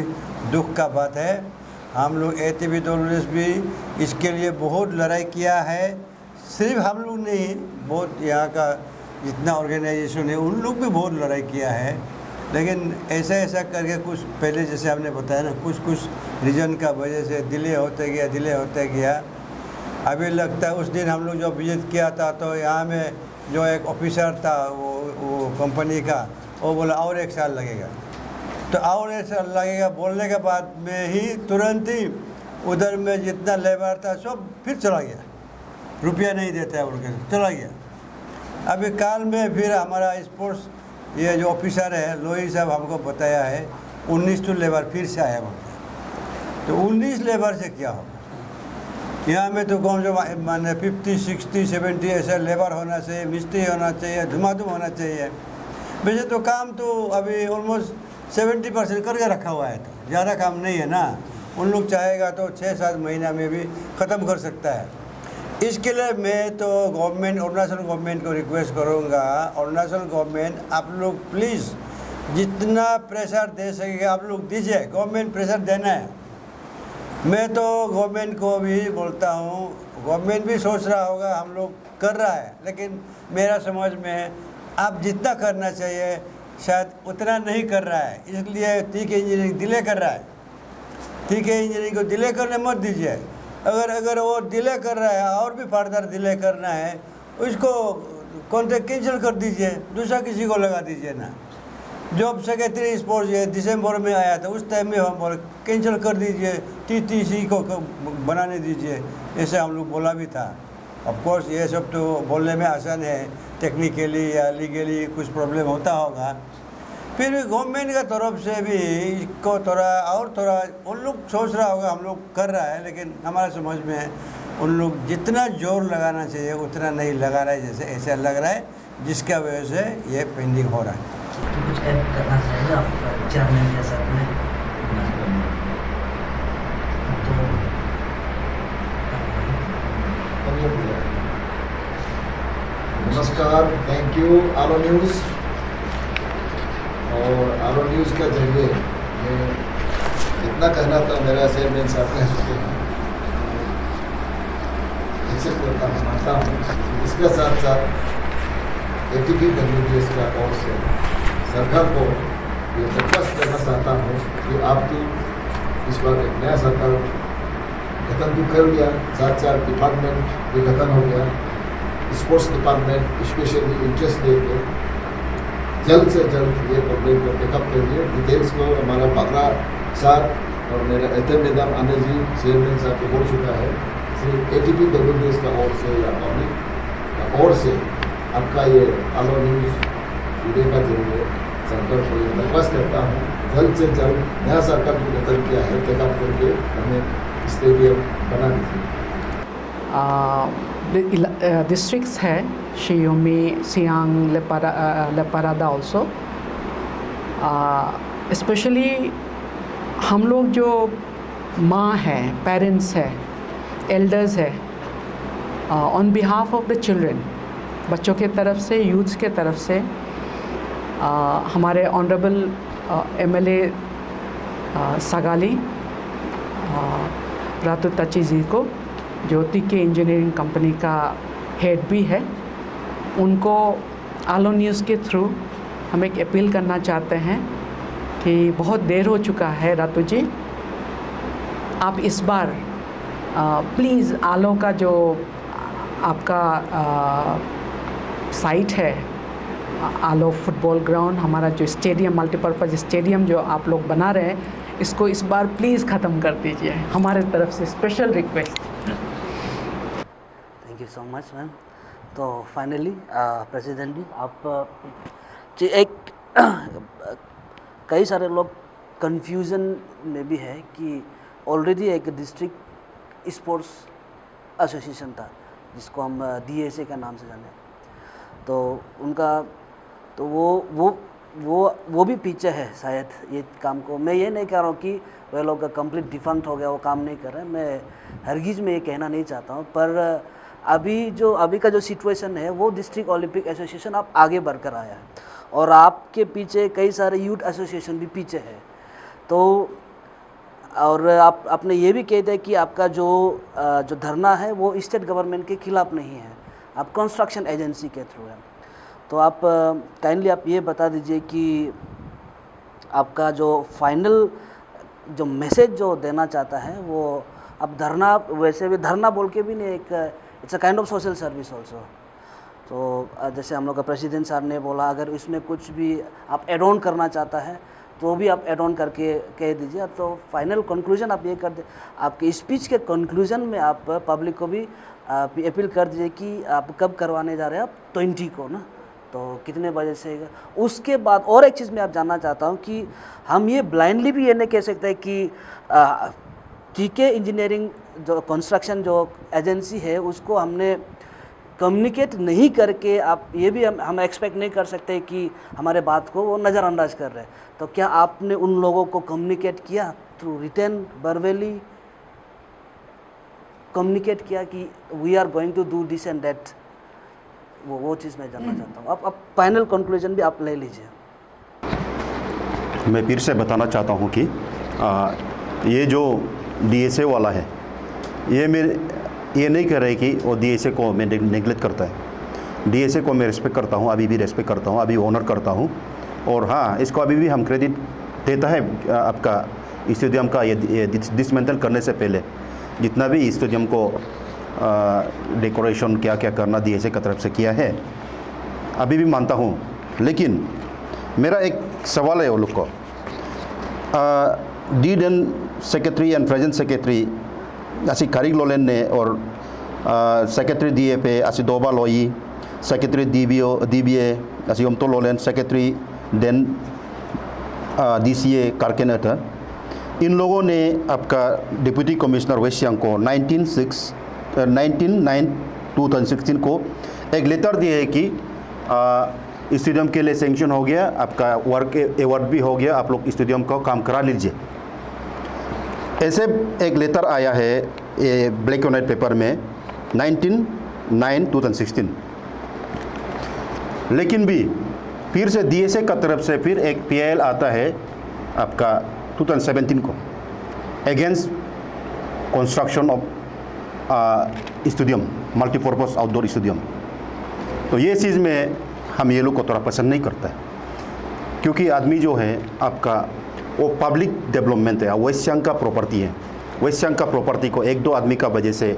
S4: दुख का बात है। हम लोग ATPWS भी इसके लिए बहुत लड़ाई किया है, सिर्फ हम लोग नहीं, बहुत यहाँ का जितना ऑर्गेनाइजेशन है उन लोग भी बहुत लड़ाई किया है, लेकिन ऐसा करके कुछ पहले जैसे हमने बताया ना, कुछ रीजन का वजह से डिले होते गया। अभी लगता है उस दिन हम लोग जो विजिट किया था तो यहाँ में जो एक ऑफिसर था वो कंपनी का, वो बोला और 1 साल लगेगा। तो और 1 साल लगेगा बोलने के बाद में ही तुरंत ही उधर में जितना लेबर था सब फिर चला गया, रुपया नहीं देता है उनके, चला गया। अभी काल में फिर हमारा स्पोर्ट्स ये जो ऑफिसर है लोही साहब हमको बताया है 19 तो लेबर फिर से आया बोलते। तो 19 लेबर से क्या होगा? यहाँ में तो कौन जो माने 50, 60, 70 ऐसा लेबर होना चाहिए, मिस्त्री होना चाहिए, धुमाधुम होना चाहिए। वैसे तो काम तो अभी ऑलमोस्ट 70% करके रखा हुआ है, तो ज़्यादा काम नहीं है ना। उन लोग चाहेगा तो 6-7 महीना में भी ख़त्म कर सकता है। इसके लिए मैं तो गवर्नमेंट, अरुणाचल गवर्नमेंट को रिक्वेस्ट करूँगा, अरुणाचल गवर्नमेंट आप लोग प्लीज़ जितना प्रेशर दे सकेगा आप लोग दीजिए, गवर्नमेंट प्रेशर देना है। मैं तो गवर्नमेंट को भी बोलता हूँ, गवर्नमेंट भी सोच रहा होगा हम लोग कर रहा है, लेकिन मेरा समझ में आप जितना करना चाहिए शायद उतना नहीं कर रहा है, इसलिए टिक इंजीनियरिंग डिले कर रहा है। टिक इंजीनियरिंग को डिले करने मत दीजिए। अगर वो डिले कर रहा है और भी फर्दर डिले करना है, उसको कॉन्ट्रैक्ट कैंसिल कर दीजिए, दूसरा किसी को लगा दीजिए ना। जब सेक्रेटरी स्पोर्ट्स ये दिसंबर में आया था उस टाइम में हम बोले कैंसिल कर दीजिए, TTC को बनाने दीजिए, ऐसे हम लोग बोला भी था। ऑफ कोर्स ये सब तो बोलने में आसान है, टेक्निकली या लीगली कुछ प्रॉब्लम होता होगा, फिर भी गवर्नमेंट का तरफ से भी इसको थोड़ा उन लोग सोच रहा होगा, हम लोग कर रहा है, लेकिन हमारा समझ में उन लोग जितना जोर लगाना चाहिए उतना नहीं लगा रहा है, जैसे ऐसा लग रहा है, जिसका वजह से ये पेंडिंग हो रहा है।
S1: तो कुछ ऐड करना चाहिए आप चेयरमैन के साथ में
S5: नमस्कार, थैंक यू आलो न्यूज़। और आलो न्यूज़ के जरिए मैं इतना कहना था, मेरा चेयरमैन साहब कह चुके हैं, एक्सेप्ट करता हूँ, मानता हूँ। इसके साथ साथ ATPWDS का ओर से सरकार को ये दरख्वास्त करना चाहता हूँ कि आप तो इस बार एक नया सरकार गठन भी कर लिया, साथ डिपार्टमेंट भी गठन हो गया, स्पोर्ट्स डिपार्टमेंट स्पेशली इंटरेस्ट लेके जल्द से जल्द ये प्रॉब्लम को टेकअप करिए। डिटेल्स को हमारा बकरा साहब और मेरा एहतम निदाम आनंद जी चेयरमैन साहब को बोल चुका है। सिर्फ ATPWDS का ओर से या पब्लिक का ओर से आपका ये आलो न्यूज़ वीडियो का जरिए सरकार को ये दरख्वास्त करता हूँ, जल्द से जल्द नया सरकार जो गठन किया है टेकअप करके हमें स्टेडियम बना दीजिए।
S3: Districts है Shiomi, Siang, Leparada also. Especially हम लोग जो माँ हैं, पेरेंट्स हैं, एल्डर्स है, on behalf of the children, बच्चों के तरफ से, यूथ्स के तरफ से हमारे ऑनरेबल MLA सगाली रातू तची जी को, जो TK इंजीनियरिंग कंपनी का हेड भी है, उनको आलो न्यूज़ के थ्रू हम एक अपील करना चाहते हैं कि बहुत देर हो चुका है रातू जी, आप इस बार प्लीज़ आलो का जो आपका साइट है, आलो फुटबॉल ग्राउंड, हमारा जो स्टेडियम, मल्टीपर्पज़ स्टेडियम जो आप लोग बना रहे हैं, इसको इस बार प्लीज़ ख़त्म कर दीजिए, हमारे तरफ से special request.
S1: Thank you so much ma'am. तो फाइनली प्रेसिडेंट जी, आप जी एक कई सारे लोग कंफ्यूजन में भी है कि ऑलरेडी एक डिस्ट्रिक्ट स्पोर्ट्स एसोसिएशन था जिसको हम DSA का नाम से जाने, तो उनका तो वो भी पीछे है शायद ये काम को। मैं ये नहीं कह रहा हूँ कि वह लोग कंप्लीट डिफंक्ट हो गया, वो काम नहीं कर रहे, मैं हरगिज़ में ये कहना नहीं चाहता हूँ, पर अभी का जो सिचुएशन है वो डिस्ट्रिक्ट ओलंपिक एसोसिएशन आप आगे बढ़कर आया है और आपके पीछे कई सारे यूथ एसोसिएशन भी पीछे है। तो और आपने ये भी कह दिया कि आपका जो धरना है वो स्टेट गवर्नमेंट के खिलाफ नहीं है, आप कंस्ट्रक्शन एजेंसी के थ्रू है। तो आप काइंडली आप ये बता दीजिए कि आपका जो फाइनल जो मैसेज जो देना चाहता है वो अब धरना, वैसे भी धरना बोल के भी नहीं, एक it's a kind of social service also. तो जैसे हम लोग का प्रेसिडेंट साहब ने बोला, अगर इसमें कुछ भी आप एड ऑन करना चाहता है तो भी आप एड ऑन करके कह दीजिए। तो फाइनल कंक्लूजन आप ये कर दे, आपके स्पीच के कंक्लूजन में आप पब्लिक को भी अपील कर दीजिए कि आप कब करवाने जा रहे हैं, आप 20 को ना, तो कितने बजे से। उसके बाद और एक चीज़ मैं आप जानना चाहता हूँ कि हम ये ब्लाइंडली भी ये नहीं कह सकते कि TK इंजीनियरिंग जो कंस्ट्रक्शन जो एजेंसी है उसको हमने कम्युनिकेट नहीं करके, आप ये भी हम एक्सपेक्ट नहीं कर सकते कि हमारे बात को वो नज़रअंदाज कर रहे हैं। तो क्या आपने उन लोगों को कम्युनिकेट किया थ्रू रिटर्न, वर्बली कम्युनिकेट किया कि we are going to do this and that? वो चीज़ मैं जानना चाहता हूँ। आप फाइनल कंक्लूजन भी आप ले लीजिए।
S2: मैं फिर से बताना चाहता हूँ कि ये जो DSA वाला है, ये नहीं कह रहे कि वो DSA को मैं नेगलेक्ट करता है। DSA को मैं रिस्पेक्ट करता हूँ, अभी भी रिस्पेक्ट करता हूँ, अभी ऑनर करता हूँ। और हाँ, इसको अभी भी हम क्रेडिट देता है आपका स्टेडियम का ये डिसमेंटल करने से पहले जितना भी स्टेडियम को डेकोरेशन क्या क्या करना DSA की तरफ से किया है, अभी भी मानता हूँ। लेकिन मेरा एक सवाल है वो लोग को। Deed and secretary and present secretary असी कारिक लोलेन ने और सेक्रेटरी डी ए पे असी दोबा लोई सेक्रेटरी DBA असी उमतो लोलेन सेक्रेटरी देन DCA कारकेन था। इन लोगों ने आपका डिप्टी कमिश्नर वेस्ट सियांग को 19/9/2016 को एक लेटर दिए है कि स्टेडियम के लिए सेंक्शन हो गया, आपका वर्क अवार्ड भी हो गया, आप लोग स्टेडियम को काम करा लीजिए। ऐसे एक लेटर आया है ये ब्लैक एंड वाइट पेपर में 19/9/2016। लेकिन भी फिर से DSA का तरफ से फिर एक PIL आता है आपका 2017 को against construction of stadium, multipurpose outdoor stadium. तो ये चीज़ में हम ये लोग को थोड़ा पसंद नहीं करता है, क्योंकि आदमी जो है आपका वो पब्लिक डेवलपमेंट है, वेस्ट सियांग का प्रॉपर्टी है। वेस्ट सियांग का प्रॉपर्टी को एक दो आदमी का वजह से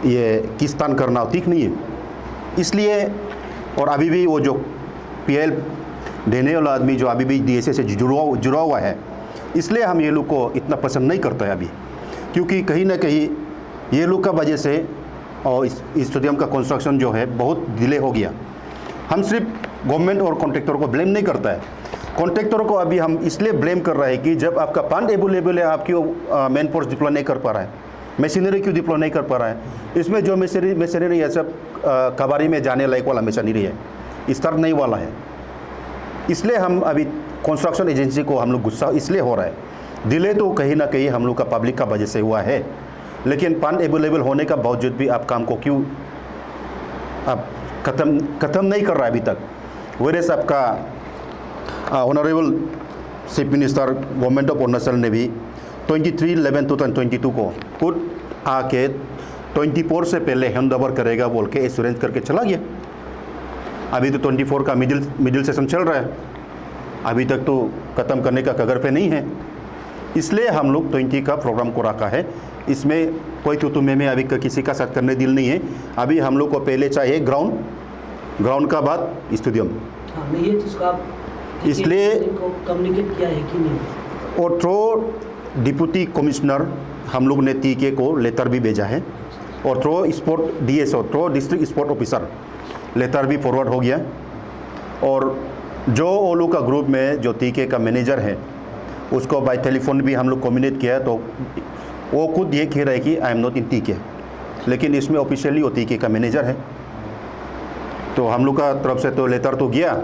S2: ये किस्तान करना ठीक नहीं है। इसलिए और अभी भी वो जो PIL देने वाला आदमी जो अभी भी DSA से जुड़ा हुआ है, इसलिए हम ये लोग को इतना पसंद नहीं करता है अभी, क्योंकि कहीं ना कहीं ये लोग का वजह से और इस स्टेडियम का कंस्ट्रक्शन जो है बहुत डिले हो गया। हम सिर्फ गवर्नमेंट और कॉन्ट्रैक्टर को ब्लेम नहीं करता है। कॉन्ट्रैक्टर को अभी हम इसलिए ब्लेम कर रहे हैं कि जब आपका फंड अवेलेबल है, आप क्यों मैन फोर्स डिप्लॉय नहीं कर पा रहा है, मशीनरी क्यों डिप्लॉय नहीं कर पा रहा है। इसमें जो मशीनरी है सब कबाड़ी में जाने लायक वाला मशीनरी है, स्टार्ट नहीं वाला है। इसलिए हम अभी कंस्ट्रक्शन एजेंसी को हम लोग गुस्सा इसलिए हो रहा है। डिले तो कहीं ना कहीं हम लोग का पब्लिक का वजह से हुआ है, लेकिन फंड अवेलेबल होने का बावजूद भी आप काम को क्यों आप ख़त्म नहीं कर रहा है अभी तक। वेरेस आपका honourable chief minister government of Arunachal ने भी 23/11/2022 को खुद आके 24 से पहले हैंड ओवर करेगा बोल के एश्योरेंस करके चला गया। अभी तो 24 का मिडिल सेशन चल रहा है, अभी तक तो ख़त्म करने का कगार पे नहीं है। इसलिए हम लोग 20 का प्रोग्राम को रखा है। इसमें कोई तुम्हें में अभी किसी का साथ करने दिल नहीं है। अभी हम लोग को पहले चाहिए ग्राउंड का बाद स्टेडियम।
S1: हाँ, नहीं ये चीज़ का आप
S2: इसलिए
S1: कम्युनिकेट किया है कि नहीं?
S2: और थ्रो डिप्टी कमिश्नर हम लोग ने TK को लेटर भी भेजा है, और through sport DSO through district sport officer letter भी फॉरवर्ड हो गया। और जो ओलू का ग्रुप में जो TK का मैनेजर है उसको बाय टेलीफोन भी हम लोग कम्युनिकेट किया, तो वो खुद ये कह रहा है कि I am not in TK, लेकिन इसमें ऑफिशियली वो TK का मैनेजर है। तो हम लोग का तरफ से तो लेटर तो गया,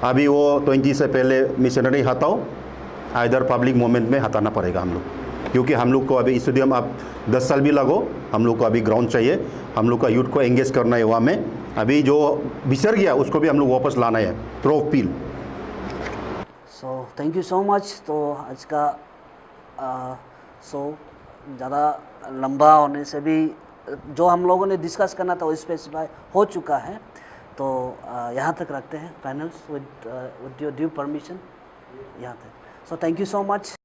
S2: अभी वो 20 से पहले मिशनरी हटाओ, इधर पब्लिक मूवमेंट में हटाना पड़ेगा हम लोग, क्योंकि हम लोग को अभी स्टेडियम आप 10 साल भी लगो, हम लोग को अभी ग्राउंड चाहिए, हम लोग का यूथ को एंगेज करना है वहाँ में। अभी जो बिसर गया उसको भी हम लोग वापस लाना है through of peel.
S1: So thank you so much. तो आज का शो ज़्यादा लंबा होने से भी जो हम लोगों ने डिस्कस करना था वो स्पेसिफाई हो चुका है, तो यहाँ तक रखते हैं finals with your due permission यहाँ तक। सो थैंक यू सो मच।